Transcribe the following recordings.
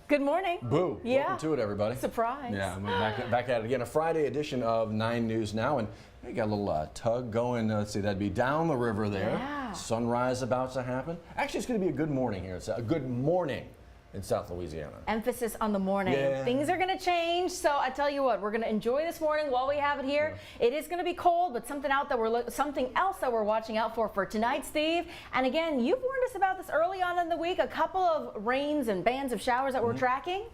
Good morning. Boo. Yeah. Welcome to it, everybody. Surprise. Yeah, we're back at it again. A Friday edition of 9 News Now. And we got a little tug going. Let's see, that'd be down the river there. Yeah. Sunrise about to happen. Actually, it's going to be a good morning here. It's a good morning in South Louisiana. Emphasis on the morning. Yeah. Things are going to change, so I tell you what, we're going to enjoy this morning while we have it here. Yeah. It is going to be cold, but something else that we're watching out for tonight, Steve. And again, you've warned us about this early on in the week. A couple of rains and bands of showers that we're tracking.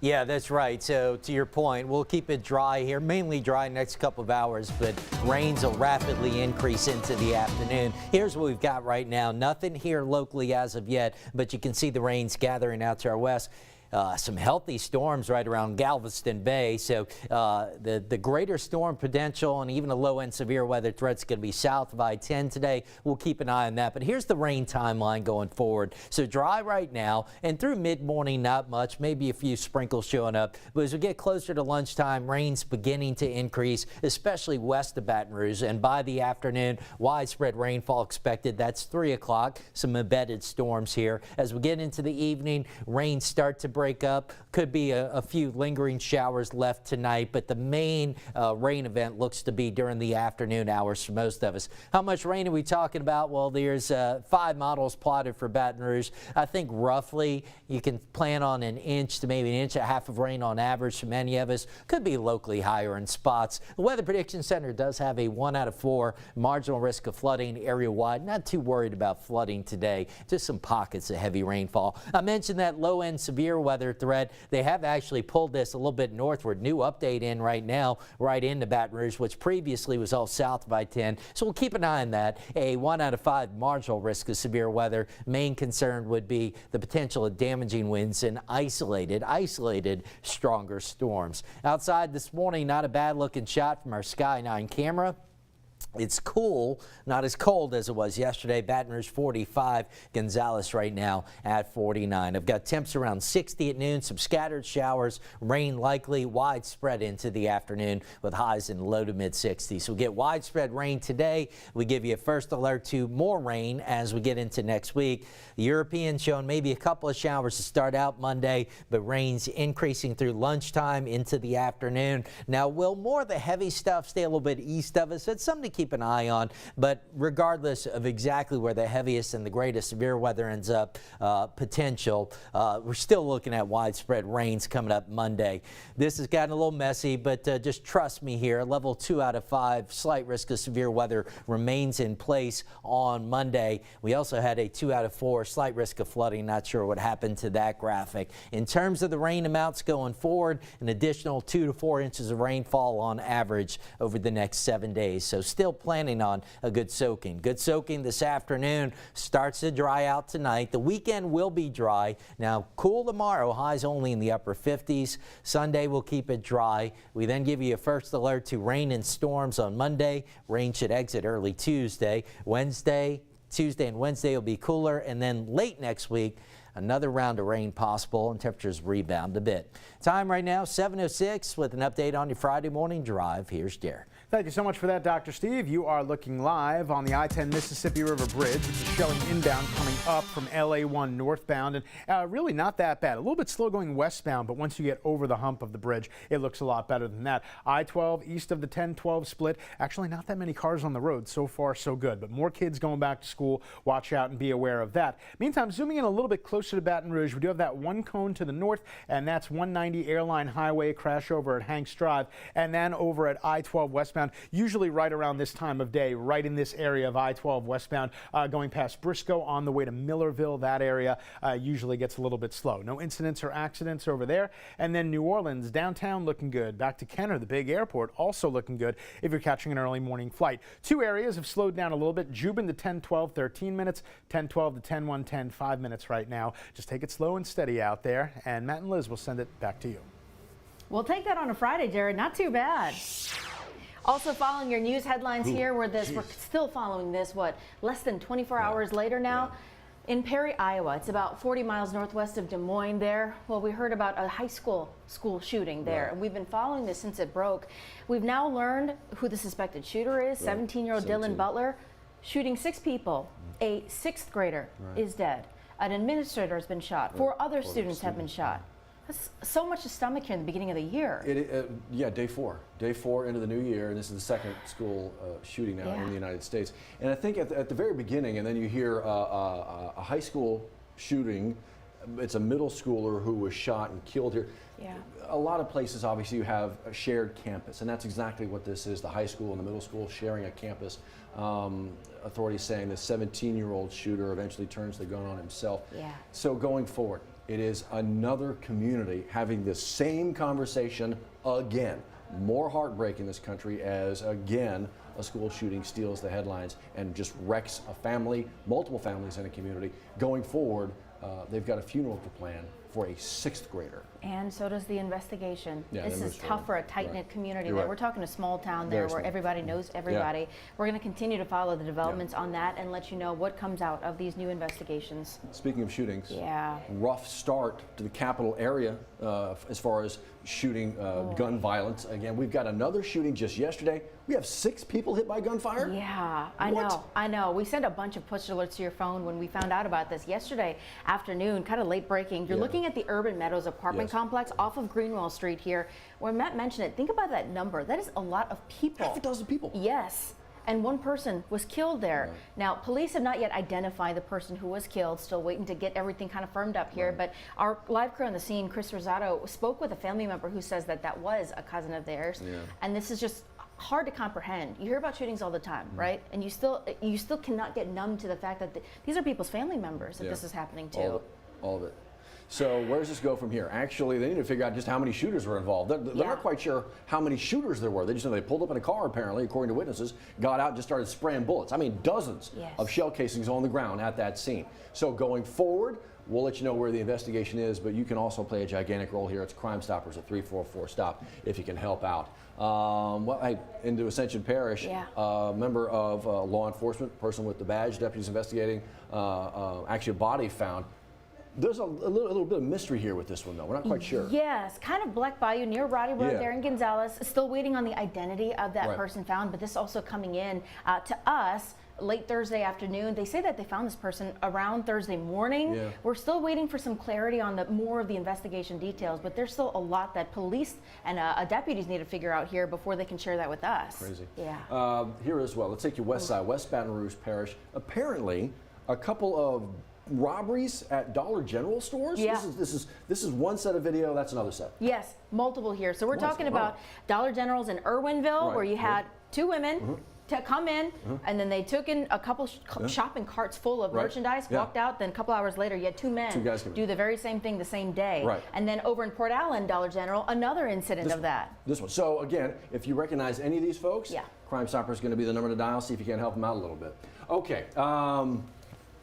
Yeah, that's right. So to your point, we'll keep it dry here, mainly dry next couple of hours, but rains will rapidly increase into the afternoon. Here's what we've got right now. Nothing here locally as of yet, but you can see the rains gathering out to our west. Some healthy storms right around Galveston Bay. So the greater storm potential and even a low-end severe weather threat's going to be south of I-10 today. We'll keep an eye on that. But here's the rain timeline going forward. So dry right now, and through mid-morning, not much, maybe a few sprinkles showing up. But as we get closer to lunchtime, rain's beginning to increase, especially west of Baton Rouge. And by the afternoon, widespread rainfall expected. That's 3 o'clock. Some embedded storms here. As we get into the evening, rains start to break up. Could be a few lingering showers left tonight, but the main rain event looks to be during the afternoon hours for most of us. How much rain are we talking about? Well, there's 5 models plotted for Baton Rouge. I think roughly you can plan on an inch to maybe an inch and a half of rain on average for many of us. Could be locally higher in spots. The Weather Prediction Center does have a 1 out of 4 marginal risk of flooding area-wide. Not too worried about flooding today. Just some pockets of heavy rainfall. I mentioned that low-end severe weather threat. They have actually pulled this a little bit northward. New update in right now, right into Baton Rouge, which previously was all south of I-10. So we'll keep an eye on that. A 1 out of 5 marginal risk of severe weather. Main concern would be the potential of damaging winds and isolated stronger storms. Outside this morning, not a bad looking shot from our Sky 9 camera. It's cool, not as cold as it was yesterday. Baton Rouge 45, Gonzales right now at 49. I've got temps around 60 at noon, some scattered showers, rain likely widespread into the afternoon with highs in low to mid 60s. So we get widespread rain today. We give you a first alert to more rain as we get into next week. The European showing maybe a couple of showers to start out Monday, but rains increasing through lunchtime into the afternoon. Now, will more of the heavy stuff stay a little bit east of us? It's something to keep an eye on, but regardless of exactly where the heaviest and the greatest severe weather ends up potential, we're still looking at widespread rains coming up Monday. This has gotten a little messy, but just trust me here, level 2 out of 5, slight risk of severe weather remains in place on Monday. We also had a 2 out of 4, slight risk of flooding. Not sure what happened to that graphic. In terms of the rain amounts going forward, an additional 2 to 4 inches of rainfall on average over the next 7 days. So still planning on a good soaking. Good soaking this afternoon. Starts to dry out tonight. The weekend will be dry. Now, cool tomorrow. Highs only in the upper 50s. Sunday will keep it dry. We then give you a first alert to rain and storms on Monday. Rain should exit early Tuesday. Tuesday and Wednesday will be cooler, and then late next week, another round of rain possible and temperatures rebound a bit. Time right now, 7:06 with an update on your Friday morning drive. Here's Derek. Thank you so much for that, Dr. Steve. You are looking live on the I-10 Mississippi River Bridge, which is showing inbound coming up from LA1 northbound, and really not that bad. A little bit slow going westbound, but once you get over the hump of the bridge, it looks a lot better than that. I-12 east of the 10-12 split. Actually, not that many cars on the road. So far, so good. But more kids going back to school. Watch out and be aware of that. Meantime, zooming in a little bit closer to Baton Rouge, we do have that one cone to the north, and that's 190 Airline Highway crash over at Hanks Drive, and then over at I-12 westbound. Usually right around this time of day, right in this area of I-12 westbound, going past Briscoe on the way to Millerville. That area usually gets a little bit slow. No incidents or accidents over there. And then New Orleans, downtown looking good. Back to Kenner, the big airport, also looking good if you're catching an early morning flight. 2 areas have slowed down a little bit. Jubin to 10-12, 13 minutes. 10-12 to 10-1, 10, 5 minutes right now. Just take it slow and steady out there. And Matt and Liz will send it back to you. We'll take that on a Friday, Jared. Not too bad. Also following your news headlines here, we're still following this, less than 24 hours later now. In Perry, Iowa, it's about 40 miles northwest of Des Moines there. Well, we heard about a high school shooting there. And we've been following this since it broke. We've now learned who the suspected shooter is, 17-year-old Dylan Butler, shooting 6 people. A 6th grader is dead. An administrator has been shot. 4 other students have been shot. That's so much to stomach here in the beginning of the year. Yeah, day four into the new year, and this is the second school shooting now in the United States. And I think at the very beginning, and then you hear a high school shooting. It's a middle schooler who was shot and killed here. Yeah. A lot of places, obviously, you have a shared campus, and that's exactly what this is, the high school and the middle school sharing a campus. Authorities saying the 17-year-old shooter eventually turns the gun on himself. Yeah. So going forward, it is another community having the same conversation again. More heartbreak in this country as, again, a school shooting steals the headlines and just wrecks a family, multiple families in a community. Going forward, they've got a funeral to plan for a 6th grader. And so does the investigation. Yeah, this is tough for a tight-knit community. You're There. right. We're talking a small town there Very where small. everybody knows everybody. Yeah. We're going to continue to follow the developments on that and let you know what comes out of these new investigations. Speaking of shootings, Yeah. rough start to the capital area as far as shooting, gun violence. Again, we've got another shooting just yesterday. We have 6 people hit by gunfire. Yeah, What? I know. We sent a bunch of push alerts to your phone when we found out about this yesterday afternoon, kind of late breaking. You're Yeah. looking at the Urban Meadows apartment Yes. complex off of Greenwell Street here. When Matt mentioned it, think about that number. That is a lot of people. Half a dozen people. Yes. And one person was killed there. Right. Now, police have not yet identified the person who was killed, still waiting to get everything kind of firmed up here. Right. But our live crew on the scene, Chris Rosato, spoke with a family member who says that that was a cousin of theirs. Yeah. And this is just hard to comprehend. You hear about shootings all the time, right? And you still cannot get numb to the fact that these are people's family members that Yeah. this is happening to. All of it. So where does this go from here? Actually, they need to figure out just how many shooters were involved. They're Yeah. not quite sure how many shooters there were. They just know they pulled up in a car, apparently, according to witnesses, got out and just started spraying bullets. I mean, dozens Yes. of shell casings on the ground at that scene. So going forward, we'll let you know where the investigation is, but you can also play a gigantic role here. It's Crime Stoppers at 344-STOP if you can help out. Into Ascension Parish, Yeah. a member of law enforcement, person with the badge, deputies investigating, actually a body found. There's a little bit of mystery here with this one, though. We're not quite sure. Yes, kind of Black Bayou near Roddy Road Yeah. there in Gonzales. Still waiting on the identity of that Right. person found, but this is also coming in to us late Thursday afternoon. They say that they found this person around Thursday morning. Yeah. We're still waiting for some clarity on more of the investigation details, but there's still a lot that police and deputies need to figure out here before they can share that with us. Crazy. Yeah. Here as well. Let's take you west side, West Baton Rouge Parish. Apparently, a couple of robberies at Dollar General stores. Yeah. This is one set of video. That's another set. Yes, multiple here. So we're Multiple, talking about Dollar Generals in Irwinville, Right, where you had right. 2 women to come in, and then they took in a couple shopping carts full of Right. merchandise, Yeah. walked out. Then a couple hours later, you had 2 men Two guys come in. do the very same thing the same day. Right. And then over in Port Allen, Dollar General, another incident of that. This one. So again, if you recognize any of these folks, Yeah. Crime Stopper is going to be the number to dial. See if you can help them out a little bit. Okay.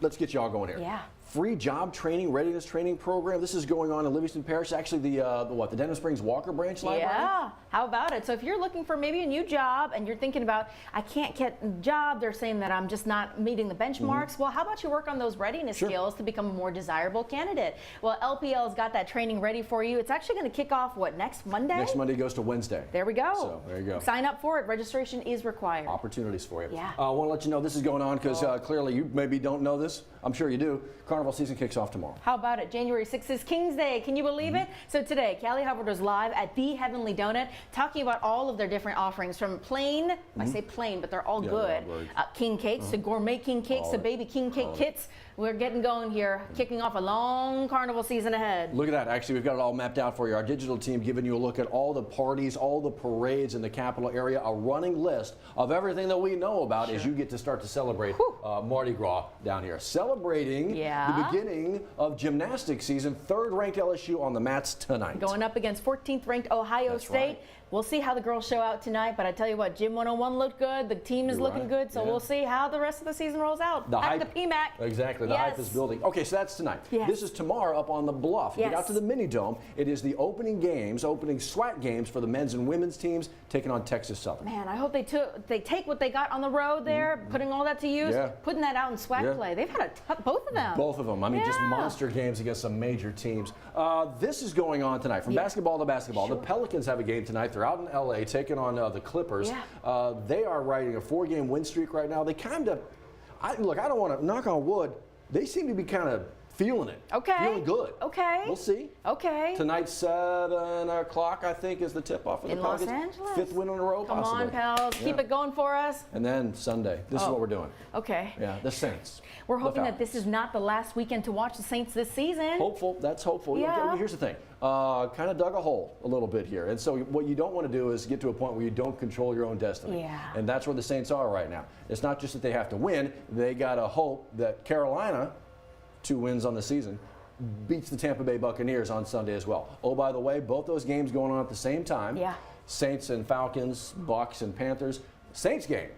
Let's get you all going here. Yeah. Free job training, readiness training program. This is going on in Livingston Parish. Actually, the Denham Springs Walker Branch Library. Yeah, how about it? So if you're looking for maybe a new job and you're thinking about, I can't get a job, they're saying that I'm just not meeting the benchmarks. Well, how about you work on those readiness Sure. skills to become a more desirable candidate? Well, LPL's got that training ready for you. It's actually going to kick off, next Monday? Next Monday goes to Wednesday. There we go. So there you go. Sign up for it. Registration is required. Opportunities for you. Yeah. I want to let you know this is going on because clearly you maybe don't know this. I'm sure you do. Carnival season kicks off tomorrow. How about it? January 6th is King's Day. Can you believe it? So today, Callie Hubbard was live at The Heavenly Donut talking about all of their different offerings from plain, I say plain, but they're all Yeah, good, they're all good. king cakes to gourmet king cakes to baby king cake kits. We're getting going here, kicking off a long carnival season ahead. Look at that. Actually, we've got it all mapped out for you. Our digital team giving you a look at all the parties, all the parades in the capital area, a running list of everything that we know about as you get to start to celebrate Mardi Gras down here. Celebrating the beginning of gymnastics season, 3rd ranked LSU on the mats tonight. Going up against 14th ranked Ohio That's State. right. We'll see how the girls show out tonight, but I tell you what, Gym 101 looked good. The team is You're looking right. good, so Yeah. we'll see how the rest of the season rolls out. The At hype, the PMAC. Exactly, the hype is building. Okay, so that's tonight. Yes. This is tomorrow up on the bluff. Get Yes. out to the mini dome. It is the opening SWAT games for the men's and women's teams taking on Texas Southern. Man, I hope they take what they got on the road there, putting all that to use, Yeah. putting that out in SWAT Yeah. play. They've had both of them. Both of them. I mean, just Yeah. monster games against some major teams. This is going on tonight. From basketball to basketball. Sure. The Pelicans have a game tonight. They're out in LA taking on the Clippers. Yeah. They are riding a 4-game win streak right now. They kind of, look, I don't want to knock on wood. They seem to be kind of feeling it. Okay. Feeling good. Okay. We'll see. Okay. Tonight, 7 o'clock, I think, is the tip-off of the In Los Pelicans. Angeles. 5th win in a row, Come possibly. on, pals. Keep it going for us. And then Sunday. This is what we're doing. Okay. Yeah, the Saints. We're The hoping that this Falcons. is not the last weekend to watch the Saints this season. Hopeful. That's hopeful. Yeah. Here's the thing. Kind of dug a hole a little bit here. And so what you don't want to do is get to a point where you don't control your own destiny. Yeah. And that's where the Saints are right now. It's not just that they have to win. They got to hope that Carolina, 2 wins on the season, beats the Tampa Bay Buccaneers on Sunday as well. Oh, by the way, both those games going on at the same time. Yeah. Saints and Falcons, Bucs and Panthers. Saints game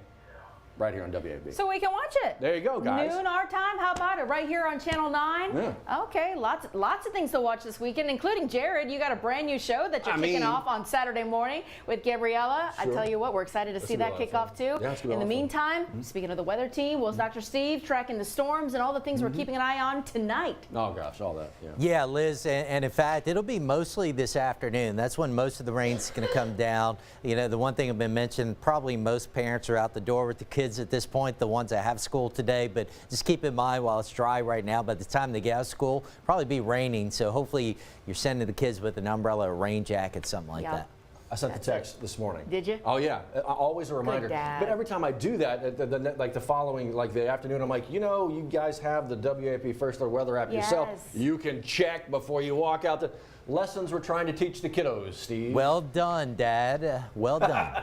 right here on WAFB. So we can watch it. There you go, guys. Noon our time. How about it? Right here on Channel 9. Yeah. Okay, lots of things to watch this weekend, including Jared. You got a brand new show that you're kicking off on Saturday morning with Gabriella. I Sure. tell you what, we're excited to see that kick off too. Yeah, it's gonna be In a the lot of fun. meantime, speaking of the weather team, well, Dr. Steve tracking the storms and all the things we're keeping an eye on tonight. Oh, gosh, all that. Yeah. Yeah, Liz, and in fact, it'll be mostly this afternoon. That's when most of the rain's going to come down. You know, the one thing I've been mentioned, probably most parents are out the door with the kids at this point, the ones that have school today, but just keep in mind while it's dry right now, by the time they get out of school, probably be raining. So hopefully you're sending the kids with an umbrella, a rain jacket, something like that. I sent the text this morning. Did you? Oh, yeah. Always a reminder. Dad. But every time I do that, like the following, like the afternoon, I'm like, you know, you guys have the WAP First Alert Weather app yourself. Yes. You can check before you walk out. The lessons we're trying to teach the kiddos, Steve. Well done, Dad. Well done.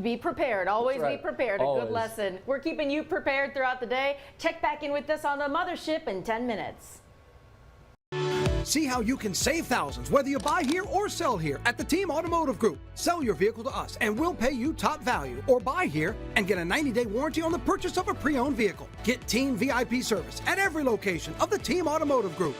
Be prepared. Always That's be right. prepared. A Always. good lesson. We're keeping you prepared throughout the day. Check back in with us on the mothership in 10 minutes. See how you can save thousands whether you buy here or sell here at the Team Automotive Group. Sell your vehicle to us and we'll pay you top value, or buy here and get a 90-day warranty on the purchase of a pre-owned vehicle. Get Team VIP service at every location of the Team Automotive Group.